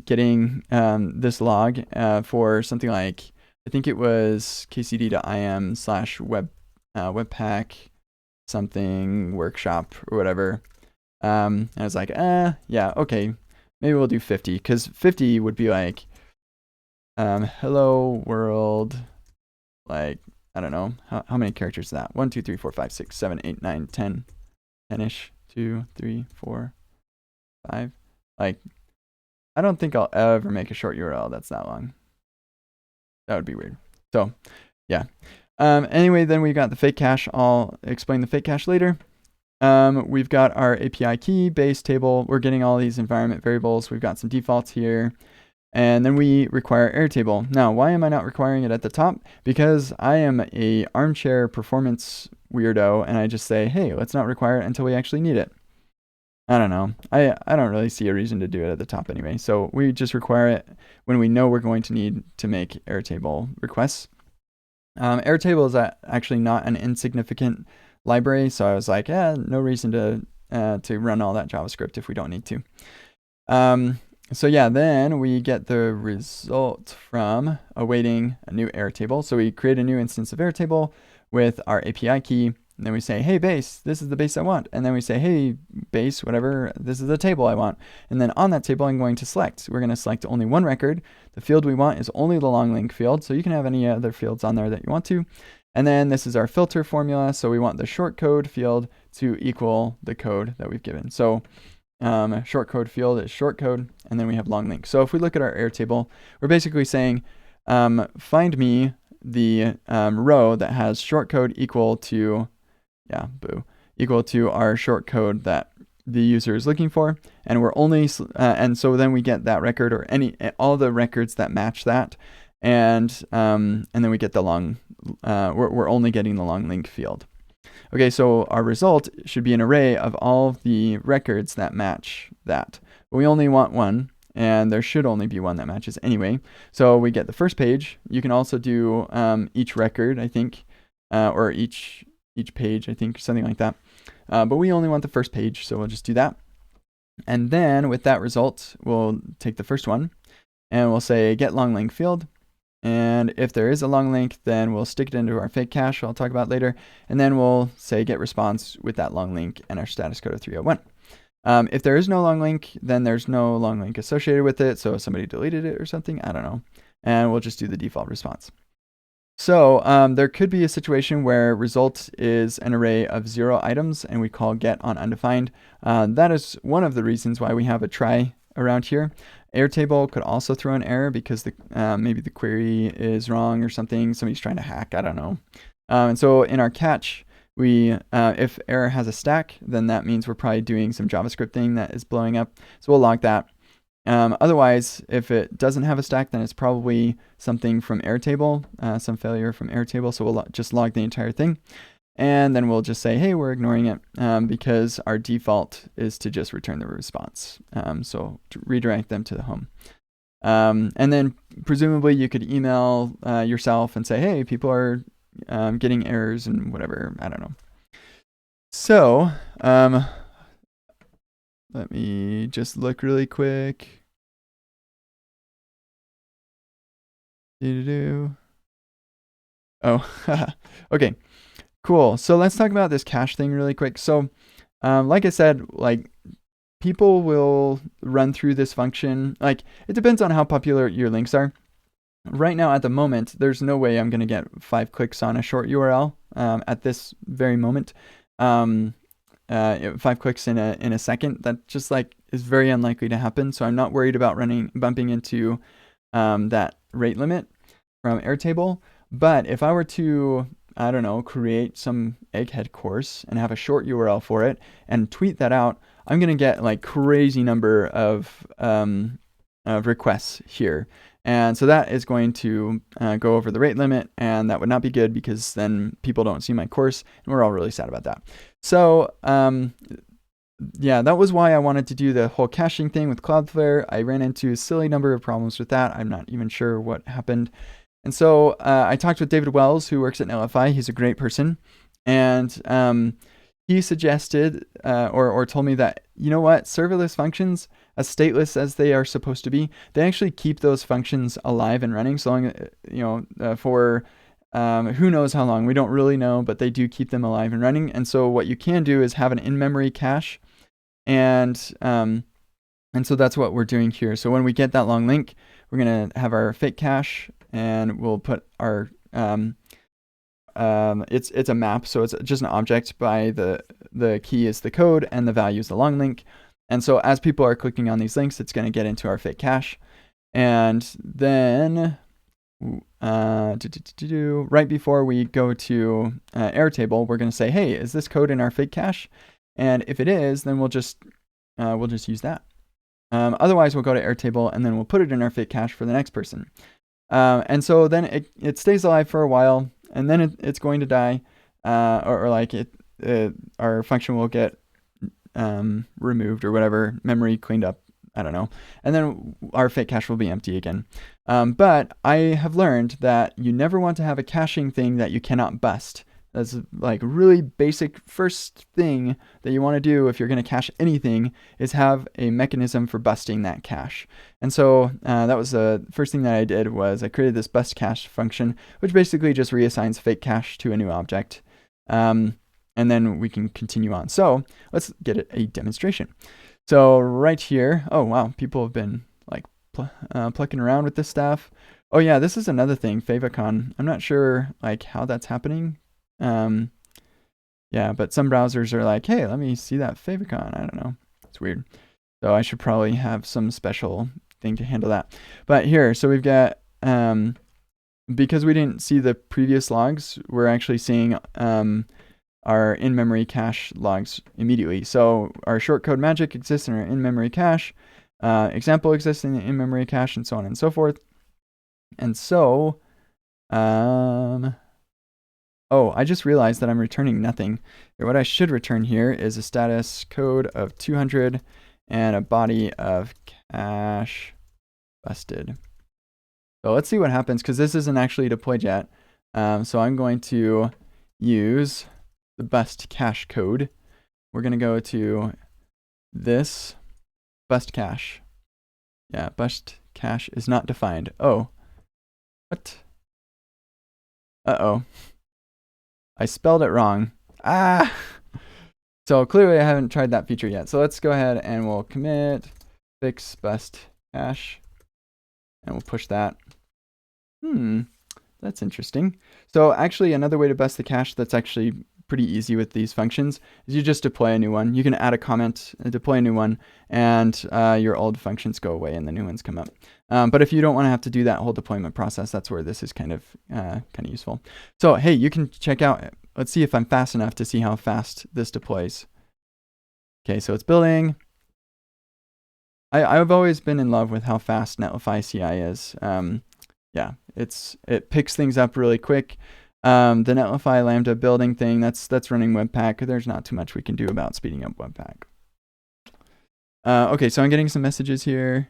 getting this log for something like, I think it was kcd.im/webpack something workshop or whatever. And I was like, yeah, okay, maybe we'll do 50, because 50 would be like, hello world, like, I don't know, how many characters is that? 1, 2, 3, 4, 5, 6, 7, 8, 9, 10, 10-ish, 2, 3, 4, 5. Like, I don't think I'll ever make a short URL that's that long. That would be weird. So, yeah. Anyway, then we got the fake cache. I'll explain the fake cache later. We've got our API key base table. We're getting all these environment variables. We've got some defaults here. And then we require Airtable. Now, why am I not requiring it at the top? Because I am a armchair performance weirdo, and I just say, hey, let's not require it until we actually need it. I don't know. I don't really see a reason to do it at the top anyway. So we just require it when we know we're going to need to make Airtable requests. Airtable is actually not an insignificant library, so I was like, no reason to run all that JavaScript if we don't need to. So yeah, then we get the result from awaiting a new Airtable. So we create a new instance of Airtable with our API key, and then we say, hey base, this is the base I want. And then we say, hey base, whatever, this is the table I want. And then on that table, I'm going to select. We're going to select only one record. The field we want is only the long link field. So you can have any other fields on there that you want to. And then this is our filter formula. So we want the short code field to equal the code that we've given. So short code field is short code, and then we have long link. So if we look at our Airtable, we're basically saying, find me the row that has short code equal to, equal to our short code that the user is looking for, and we're only, and so then we get that record or all the records that match that, and then we get the long, we're only getting the long link field. Okay, so our result should be an array of all the records that match that. But we only want one, and there should only be one that matches anyway. So we get the first page. You can also do each record, I think, or each page, I think, something like that. But we only want the first page, so we'll just do that. And then with that result, we'll take the first one, and we'll say get long link field. And if there is a long link, then we'll stick it into our fake cache, I'll talk about later. And then we'll say get response with that long link and our status code of 301. If there is no long link, then there's no long link associated with it. So somebody deleted it or something, I don't know. And we'll just do the default response. So there could be a situation where result is an array of 0 items and we call get on undefined. That is one of the reasons why we have a try around here. Airtable could also throw an error because maybe the query is wrong or something. Somebody's trying to hack, I don't know. And so in our catch, if error has a stack, then that means we're probably doing some JavaScript thing that is blowing up. So we'll log that. Otherwise, if it doesn't have a stack, then it's probably something from Airtable, some failure from Airtable. So we'll just log the entire thing. And then we'll just say, hey, we're ignoring it because our default is to just return the response. So to redirect them to the home. And then presumably you could email yourself and say, hey, people are getting errors and whatever. I don't know. So let me just look really quick. Oh, okay. Cool. So let's talk about this cache thing really quick. So like I said, like people will run through this function. Like it depends on how popular your links are. Right now at the moment, there's no way I'm going to get 5 clicks on a short URL at this very moment. 5 clicks in a second, that just like is very unlikely to happen. So I'm not worried about bumping into that rate limit from Airtable. But if I were to, I don't know, create some egghead course and have a short URL for it and tweet that out, I'm going to get like crazy number of requests here. And so that is going to go over the rate limit, and that would not be good because then people don't see my course, and we're all really sad about that. So yeah, that was why I wanted to do the whole caching thing with Cloudflare. I ran into a silly number of problems with that. I'm not even sure what happened. And so I talked with David Wells, who works at Netlify. He's a great person. And he suggested or told me that, you know what, serverless functions, as stateless as they are supposed to be, they actually keep those functions alive and running so long, for who knows how long. We don't really know, but they do keep them alive and running. And so what you can do is have an in-memory cache. And so that's what we're doing here. So when we get that long link, we're going to have our fake cache, and we'll put our it's a map, so it's just an object. By the key is the code and the value is the long link. And so as people are clicking on these links, it's going to get into our fake cache. And then right before we go to Airtable, we're going to say, hey, is this code in our fake cache? And if it is, then we'll just use that. Otherwise, we'll go to Airtable and then we'll put it in our fake cache for the next person. And so then it stays alive for a while, and then it's going to die, or like our function will get removed or whatever, memory cleaned up I don't know. And then our fake cache will be empty again. But I have learned that you never want to have a caching thing that you cannot bust. That's like really basic first thing that you want to do if you're going to cache anything is have a mechanism for busting that cache. And so that was the first thing that I did was I created this bust cache function, which basically just reassigns fake cache to a new object. And then we can continue on. So let's get a demonstration. So right here, oh wow, people have been like plucking around with this stuff. Oh yeah, this is another thing, favicon. I'm not sure like how that's happening. Yeah, but some browsers are like, hey, let me see that favicon. I don't know. It's weird. So I should probably have some special thing to handle that. But here, so we've got, because we didn't see the previous logs, we're actually seeing our in-memory cache logs immediately. So our shortcode magic exists in our in-memory cache, example exists in the in-memory cache, and so on and so forth. And so, oh, I just realized that I'm returning nothing. What I should return here is a status code of 200 and a body of cache busted. So let's see what happens, because this isn't actually deployed yet. So I'm going to use the bust cache code. We're going to go to this bust cache. Yeah, bust cache is not defined. Oh, what? Uh-oh. I spelled it wrong. Ah! So clearly I haven't tried that feature yet. So let's go ahead and we'll commit fix bust cache, and we'll push that. That's interesting. So actually another way to bust the cache that's actually pretty easy with these functions is you just deploy a new one. You can add a comment, deploy a new one, and your old functions go away and the new ones come up. But if you don't want to have to do that whole deployment process, that's where this is kind of useful. So hey, you can check out, let's see if I'm fast enough to see how fast this deploys. Okay, so it's building. I've always been in love with how fast Netlify CI is. Yeah, it picks things up really quick. The Netlify Lambda building thing, that's running Webpack. There's not too much we can do about speeding up Webpack. Okay, so I'm getting some messages here.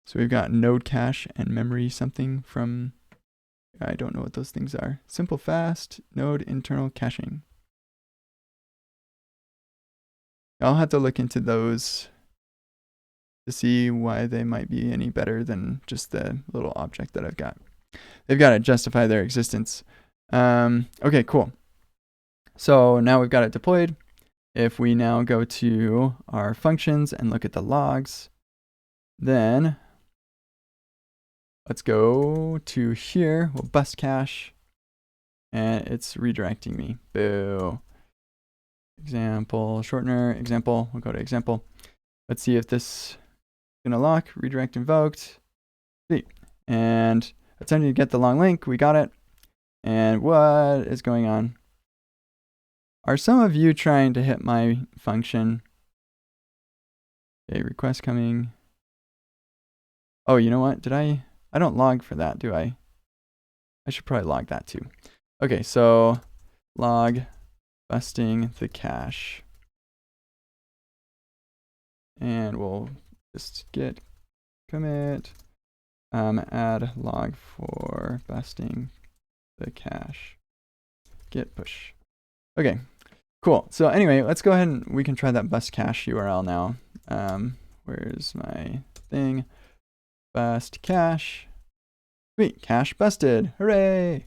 So we've got node cache and memory something from, I don't know what those things are. Simple fast, node internal caching. I'll have to look into those to see why they might be any better than just the little object that I've got. They've got to justify their existence. Okay, cool. So now we've got it deployed. If we now go to our functions and look at the logs, then let's go to here. We'll bust cache, and it's redirecting me. Boo. Example, shortener, example. We'll go to example. Let's see if this is gonna lock, redirect invoked. See. And attempting to get the long link, we got it. And what is going on? Are some of you trying to hit my function? Okay, request coming. Oh, you know what? I don't log for that, do I? I should probably log that too. Okay, so log busting the cache. And we'll just git commit add log for busting the cache. Git push. Okay, cool. So anyway, let's go ahead and we can try that bust cache URL now. Where's my thing? Bust cache. Sweet, cache busted. Hooray!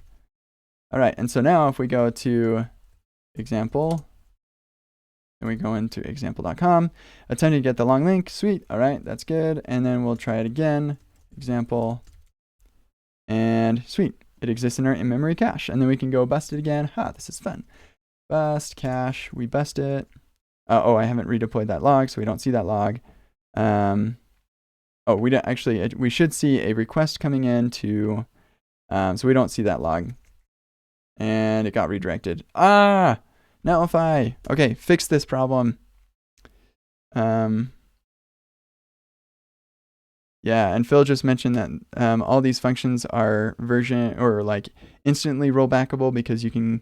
All right, and so now if we go to example, and we go into example.com, attempt to get the long link. Sweet. All right, that's good. And then we'll try it again. Example. And sweet. It exists in our in-memory cache. And then we can go bust it again. Ha, this is fun. Bust cache. We bust it. Oh, I haven't redeployed that log, so we don't see that log. Oh, we don't actually, we should see a request coming in to, so we don't see that log. And it got redirected. Ah! Netlify. Okay, fix this problem. Yeah, and Phil just mentioned that all these functions are version or like instantly rollbackable because you can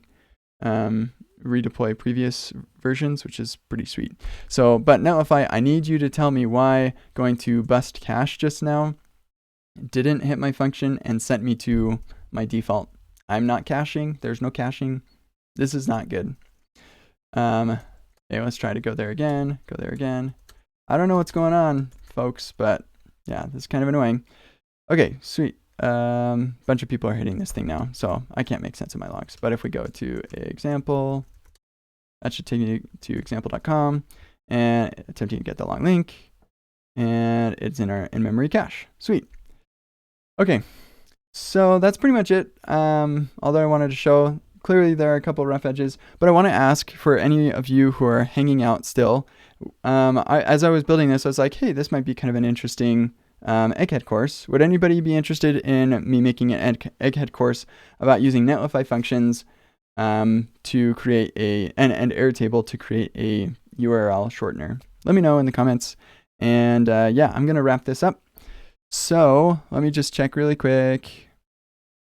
redeploy previous versions, which is pretty sweet. So, but Netlify, I need you to tell me why going to bust cache just now didn't hit my function and sent me to my default. I'm not caching. There's no caching. This is not good. Okay, let's try to go there again. Go there again. I don't know what's going on, folks, but yeah, this is kind of annoying. Okay, sweet. Bunch of people are hitting this thing now, so I can't make sense of my logs. But if we go to example, that should take me to example.com and attempting to get the long link, and it's in our in-memory cache. Sweet. Okay, so that's pretty much it. Although I wanted to show, clearly there are a couple rough edges, but I want to ask for any of you who are hanging out still. As I was building this, I was like, hey, this might be kind of an interesting egghead course. Would anybody be interested in me making an egghead course about using Netlify functions to create and Airtable to create a URL shortener? Let me know in the comments. And yeah, I'm gonna wrap this up. So let me just check really quick.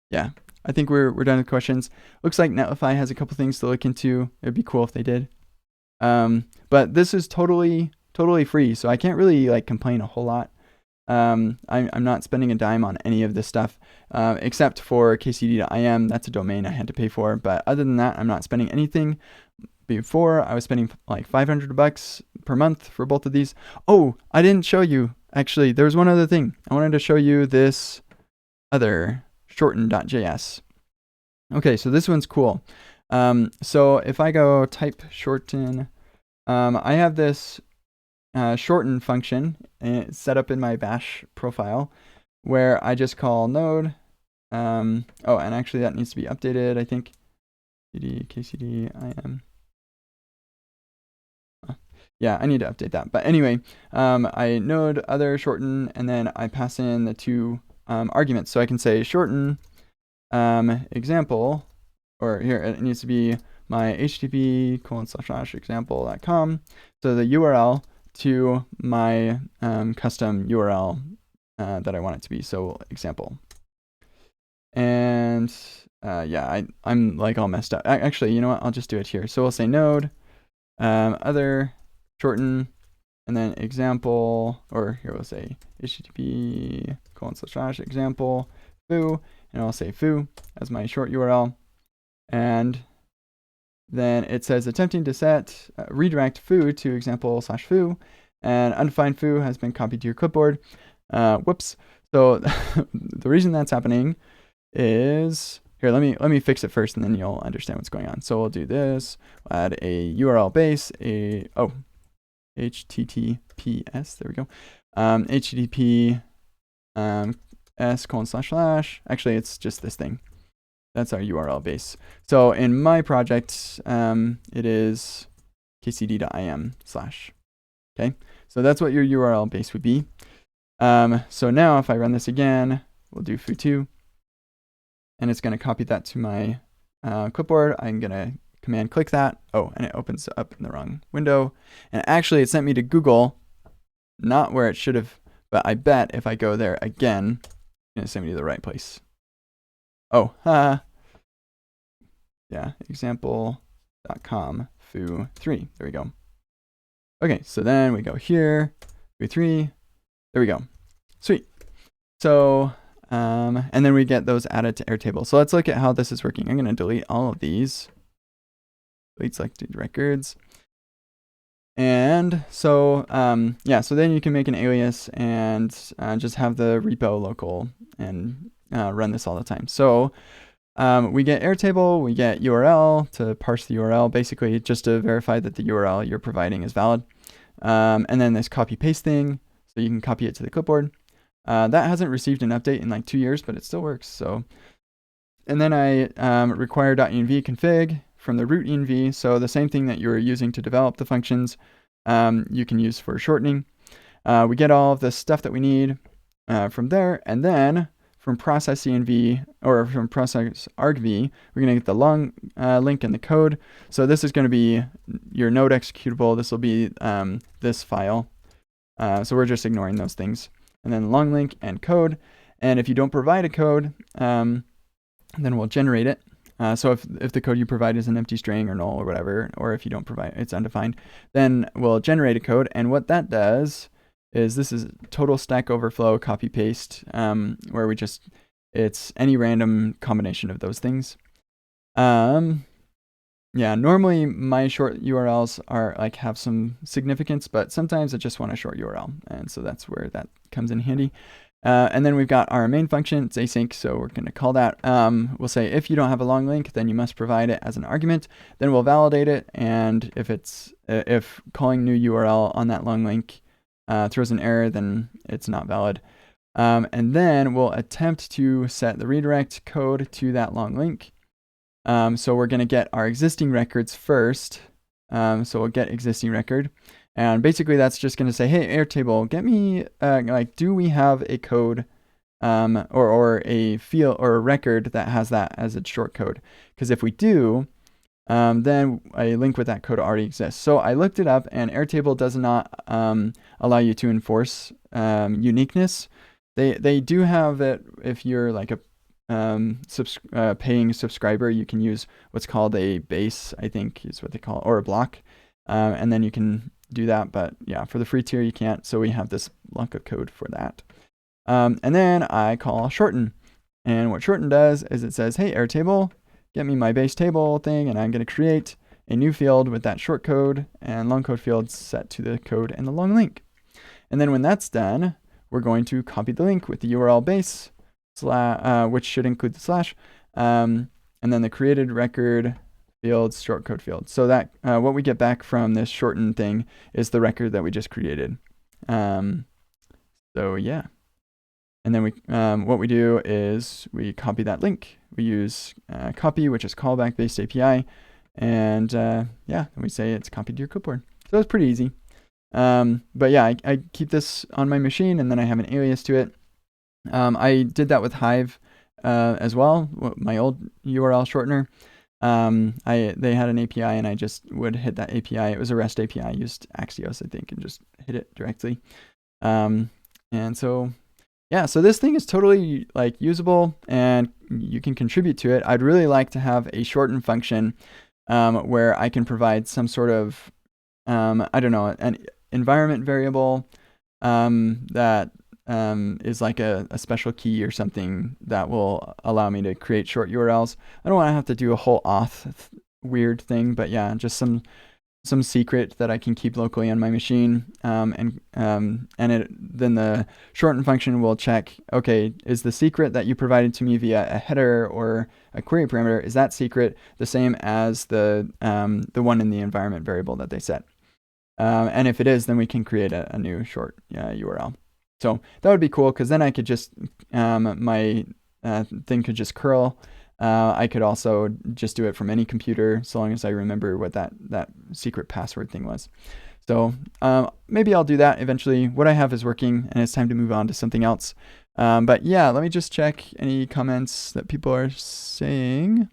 Yeah, I think we're done with questions. Looks like Netlify has a couple things to look into. It'd be cool if they did. But this is totally free, so I can't really like complain a whole lot. I'm not spending a dime on any of this stuff, except for kcd.im. That's a domain I had to pay for. But other than that, I'm not spending anything. Before, I was spending like $500 per month for both of these. Oh, I didn't show you. Actually, there was one other thing. I wanted to show you this other shorten.js. Okay, so this one's cool. So if I go type shorten, I have this shorten function set up in my bash profile where I just call node. Oh, and actually that needs to be updated, I think. kcd.im. Yeah, I need to update that. But anyway, I node other shorten, and then I pass in the two arguments. So I can say shorten example, or here it needs to be my http://example.com. So the URL to my custom URL that I want it to be. So example. And yeah, I'm like all messed up. Actually, you know what? I'll just do it here. So we'll say node other shorten, and then example, or here we'll say http://example foo, and I'll say foo as my short URL. And then it says attempting to set redirect foo to example/foo, and undefined foo has been copied to your clipboard. Whoops. So the reason that's happening is here. Let me fix it first, and then you'll understand what's going on. So we'll do this. We'll add a URL base. HTTPS. There we go. HTTP s:// Actually, it's just this thing. That's our URL base. So in my project, it is kcd.im/. Okay, so that's what your URL base would be. So now if I run this again, we'll do foo2, and it's going to copy that to my clipboard. I'm going to command click that. Oh, and it opens up in the wrong window. And actually, it sent me to Google, not where it should have, but I bet if I go there again, it's going to send me to the right place. Oh, yeah, example.com foo3. There we go. Okay, so then we go here, foo3. There we go. Sweet. So, and then we get those added to Airtable. So let's look at how this is working. I'm going to delete all of these. Delete selected records. And so, yeah, so then you can make an alias and just have the repo local and run this all the time. So we get Airtable, we get URL to parse the URL, basically just to verify that the URL you're providing is valid. And then this copy paste thing, so you can copy it to the clipboard. That hasn't received an update in like 2 years, but it still works. So, and then I require .env config from the root env. So the same thing that you were using to develop the functions, you can use for shortening. We get all of the stuff that we need from there, and then from process env, or from process argv, we're going to get the long link in the code. So this is going to be your node executable. This will be this file. So we're just ignoring those things. And then long link and code. And if you don't provide a code, then we'll generate it. So if the code you provide is an empty string or null or whatever, or if you don't provide, it's undefined, then we'll generate a code. And what that does is this is total Stack Overflow copy paste, where it's any random combination of those things. Yeah, normally my short URLs are like have some significance, but sometimes I just want a short URL. And so that's where that comes in handy. And then we've got our main function, it's async, so we're going to call that. We'll say if you don't have a long link, then you must provide it as an argument. Then we'll validate it, and if calling new URL on that long link throws an error, then it's not valid. And then we'll attempt to set the redirect code to that long link. So we're going to get our existing records first. So we'll get existing record. And basically that's just going to say, hey, Airtable, get me, do we have a code or a field or a record that has that as its short code? Because if we do, then a link with that code already exists. So I looked it up, and Airtable does not allow you to enforce uniqueness. They do have it if you're like a paying subscriber. You can use what's called a base, I think is what they call it, or a block, and then you can do that. But yeah, for the free tier you can't, so we have this block of code for that. And then I call shorten, and what shorten does is it says, hey Airtable, get me my base table thing, and I'm going to create a new field with that short code and long code field set to the code and the long link. And then when that's done, we're going to copy the link with the URL base, which should include the slash, and then the created record fields, short code field. So that what we get back from this shorten thing is the record that we just created. So yeah. And then what we do is we copy that link. We use copy, which is callback based API, and yeah, and we say it's copied to your clipboard. So it's pretty easy. But yeah, I keep this on my machine, and then I have an alias to it. I did that with Hive as well, my old URL shortener. They had an API, and I just would hit that API. It was a REST API. I used Axios, I think, and just hit it directly. And so yeah, so this thing is totally like usable, and you can contribute to it. I'd really like to have a shorten function where I can provide some sort of I don't know, an environment variable that is like a special key or something that will allow me to create short URLs. I don't want to have to do a whole auth weird thing, but yeah, just some secret that I can keep locally on my machine. Then the shorten function will check, okay, is the secret that you provided to me via a header or a query parameter, is that secret the same as the one in the environment variable that they set? And if it is, then we can create a new short URL. So that would be cool, because then I could just, my thing could just curl. I could also just do it from any computer, so long as I remember what that secret password thing was. So maybe I'll do that eventually. What I have is working, and it's time to move on to something else. But yeah, let me just check any comments that people are saying.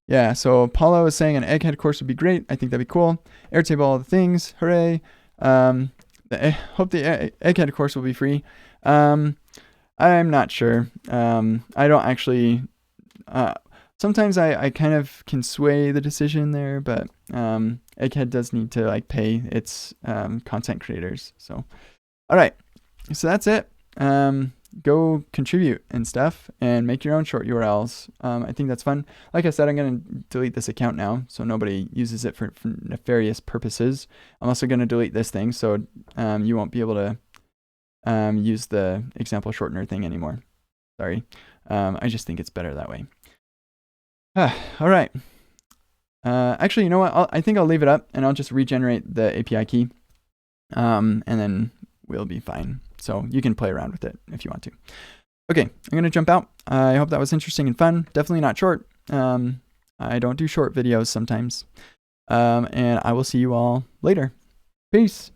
Yeah, so Paulo is saying an egghead course would be great. I think that'd be cool. Airtable, all the things, hooray. Hope the egghead course will be free. I'm not sure. I don't actually, sometimes I kind of can sway the decision there, but egghead does need to like pay its content creators. So, all right, so that's it. Go contribute and stuff and make your own short URLs. I think that's fun. Like I said, I'm going to delete this account now, so nobody uses it for nefarious purposes. I'm also going to delete this thing, so you won't be able to use the example shortener thing anymore. Sorry. I just think it's better that way. All right. Actually, you know what? I think I'll leave it up, and I'll just regenerate the API key, and then we'll be fine. So you can play around with it if you want to. Okay, I'm going to jump out. I hope that was interesting and fun. Definitely not short. I don't do short videos sometimes. And I will see you all later. Peace.